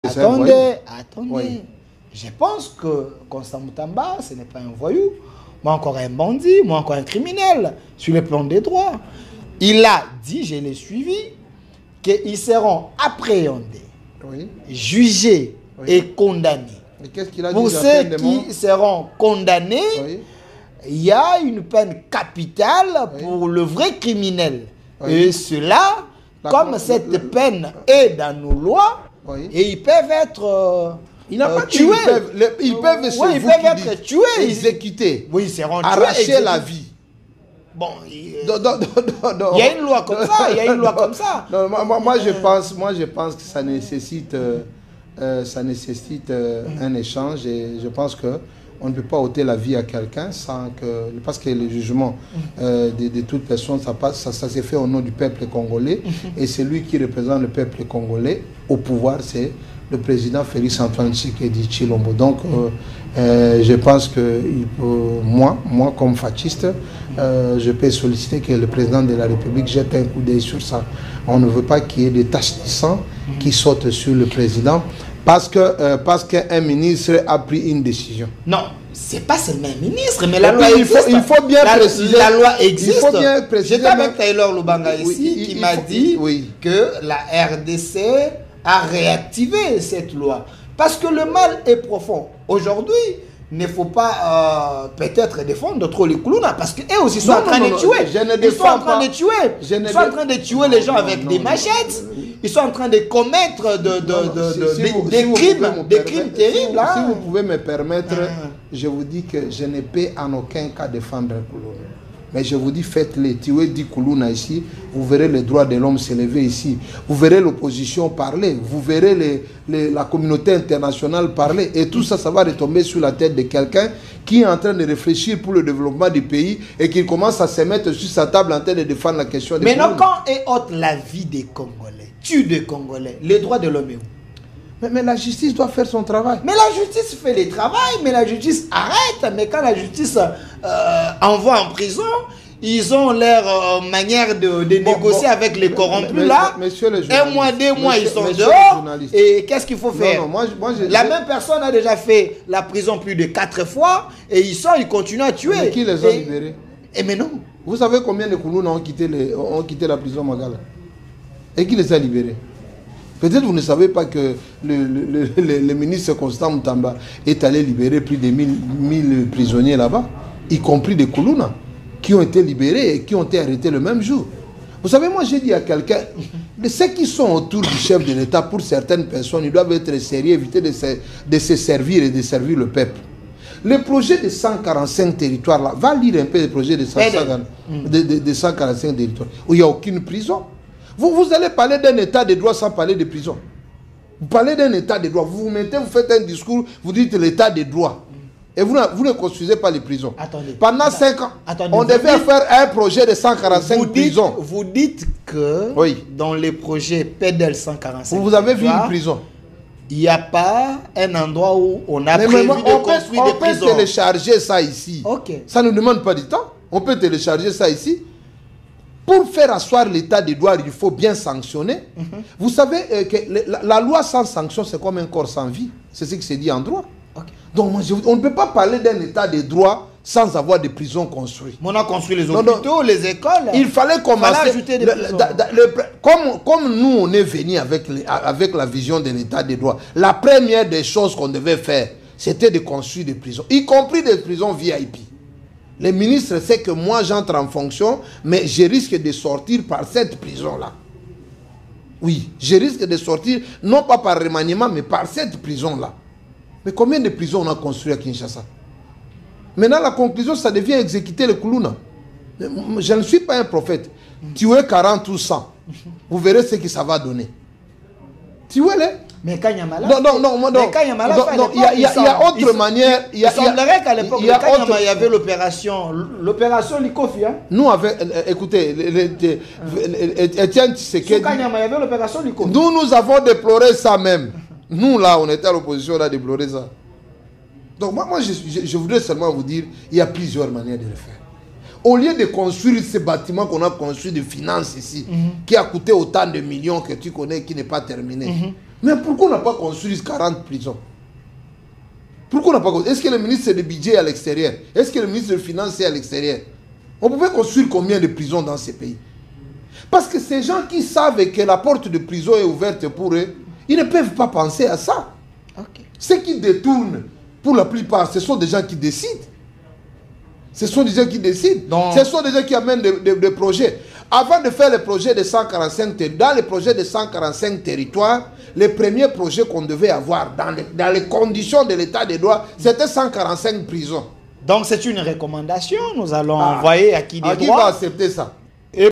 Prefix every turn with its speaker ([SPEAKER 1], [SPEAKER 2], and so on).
[SPEAKER 1] Attendez.
[SPEAKER 2] Oui.
[SPEAKER 1] Je pense que Constant Moutamba, ce n'est pas un voyou. Moi encore un bandit, moi encore un criminel, sur le plan des droits. Il a dit, je l'ai suivi, qu'ils seront appréhendés, jugés et condamnés.
[SPEAKER 2] Et qu'est-ce qu'il a dit?
[SPEAKER 1] Pour ceux qui seront condamnés, il y a une peine capitale pour le vrai criminel. Et cela, comme cette peine est dans nos lois, et ils peuvent être tués.
[SPEAKER 2] Ils peuvent
[SPEAKER 1] être tués.
[SPEAKER 2] Exécutés.
[SPEAKER 1] Oui, ils seront tués.
[SPEAKER 2] Arracher la vie.
[SPEAKER 1] Bon, il y a une loi comme ça. Il y a une loi comme ça.
[SPEAKER 2] Non, moi, je pense que ça nécessite un échange, et je pense que on ne peut pas ôter la vie à quelqu'un sans que... Parce que le jugement de toute personne, ça s'est fait au nom du peuple congolais. Et c'est lui qui représente le peuple congolais au pouvoir, c'est le président Félix Antoine Tshisekedi Tshilombo. Donc, je pense que moi, comme fasciste, je peux solliciter que le président de la République jette un coup d'œil sur ça. On ne veut pas qu'il y ait des taches de sang qui sautent sur le président parce qu'un ministre a pris une décision.
[SPEAKER 1] Non, c'est pas seulement un ministre, mais la loi existe.
[SPEAKER 2] Il faut bien préciser.
[SPEAKER 1] La loi existe.
[SPEAKER 2] Il faut bien préciser.
[SPEAKER 1] J'étais avec Taylor Lubanga ici qui m'a dit que la RDC a réactivé cette loi. Parce que le mal est profond. Aujourd'hui, il ne faut pas peut-être défendre trop les Koulouna parce qu'eux aussi sont en train de tuer. Ils sont en train de tuer. Ils sont en train de tuer les gens avec des machettes. Ils sont en train de commettre des crimes terribles.
[SPEAKER 2] Si vous pouvez me permettre, je vous dis que je ne peux en aucun cas défendre Koulouna. Mais je vous dis, faites-les. Tuez 10 Koulouna ici, vous verrez les droits de l'homme s'élever ici. Vous verrez l'opposition parler. Vous verrez la communauté internationale parler. Et tout ça, ça va retomber sur la tête de quelqu'un qui est en train de réfléchir pour le développement du pays et qui commence à se mettre sur sa table en train de défendre la question des
[SPEAKER 1] Koulouna. Mais non, quand est haute la vie des Congolais, tue des Congolais, les droits de l'homme est où?
[SPEAKER 2] Mais la justice doit faire son travail.
[SPEAKER 1] Mais la justice fait le travail, mais la justice arrête. Mais quand la justice envoie en prison, ils ont leur manière de négocier avec les corrompus là. Un mois, 2 mois, ils sont dehors. Et qu'est-ce qu'il faut faire? La même personne a déjà fait la prison plus de 4 fois et ils continuent à tuer.
[SPEAKER 2] Mais qui les a libérés?
[SPEAKER 1] Mais non.
[SPEAKER 2] Vous savez combien de Koulouna ont quitté la prison Magala? Et qui les a libérés? Peut-être vous ne savez pas que le ministre Constant Moutamba est allé libérer plus de 1000 prisonniers là-bas, y compris des Koulouna, qui ont été libérés et qui ont été arrêtés le même jour. Vous savez, moi j'ai dit à quelqu'un, ceux qui sont autour du chef de l'État, pour certaines personnes, ils doivent être sérieux, éviter de se servir et de servir le peuple. Le projet de 145 territoires là, va lire un peu le projet de 145 territoires, où il n'y a aucune prison. Vous allez parler d'un état de droit sans parler de prison. Vous parlez d'un état de droit. Vous vous mettez, vous faites un discours, vous dites l'état de droit. Et vous ne construisez pas les prisons. Pendant 5 ans, on devait faire un projet de 145 prisons.
[SPEAKER 1] Vous dites que dans les projets PEDEL 145,
[SPEAKER 2] vous avez vu une prison.
[SPEAKER 1] Il n'y a pas un endroit où on a prévu de construire des prisons.
[SPEAKER 2] On peut télécharger ça ici. Ça ne demande pas du temps. On peut télécharger ça ici. Pour faire asseoir l'état de droit, il faut bien sanctionner. Vous savez que la loi sans sanction, c'est comme un corps sans vie. C'est ce qui se dit en droit. Donc, on ne peut pas parler d'un état de droit sans avoir des prisons construites.
[SPEAKER 1] On a construit les hôpitaux, les écoles.
[SPEAKER 2] Il fallait commencer.
[SPEAKER 1] Ajouter des prisons.
[SPEAKER 2] Comme nous, on est venu avec la vision de l'état de droit, la première des choses qu'on devait faire, c'était de construire des prisons, y compris des prisons VIP. Les ministres savent que moi j'entre en fonction, mais je risque de sortir par cette prison-là. Oui, je risque de sortir, non pas par remaniement, mais par cette prison-là. Mais combien de prisons on a construit à Kinshasa? Maintenant, la conclusion, ça devient exécuter le Koulouna. Je ne suis pas un prophète. Tuer 40 ou 100, vous verrez ce que ça va donner. Tuez-les.
[SPEAKER 1] Mais quand il y a malade,
[SPEAKER 2] il y a autre manière.
[SPEAKER 1] Il semblerait qu'à l'époque de Kanyama, il y avait l'opération Likofi. Hein?
[SPEAKER 2] Nous, écoutez, Etienne Tshisekedi.
[SPEAKER 1] Kanyama, il y avait l'opération Likofi.
[SPEAKER 2] Nous avons déploré ça même. Nous, là, on était à l'opposition, on a déploré ça. Donc, moi je voudrais seulement vous dire, il y a plusieurs manières de le faire. Au lieu de construire ces bâtiments qu'on a construits de finances ici, qui a coûté autant de millions que tu connais, qui n'est pas terminé. Mais pourquoi on n'a pas construit 40 prisons? Pourquoi on n'a pas construit? Est-ce que le ministre du budget est à l'extérieur? Est-ce que le ministre des Finances est à l'extérieur? On pouvait construire combien de prisons dans ces pays? Parce que ces gens qui savent que la porte de prison est ouverte pour eux, ils ne peuvent pas penser à ça.
[SPEAKER 1] Okay.
[SPEAKER 2] Ceux qui détournent, pour la plupart, ce sont des gens qui décident. Ce sont des gens qui décident. Donc, ce sont des gens qui amènent des projets. Avant de faire le projet de 145 territoires, dans les projets de 145 territoires, les premiers projets qu'on devait avoir dans les conditions de l'état des droits, c'était 145 prisons.
[SPEAKER 1] Donc c'est une recommandation, nous allons envoyer à qui des droits.
[SPEAKER 2] Qui va accepter ça?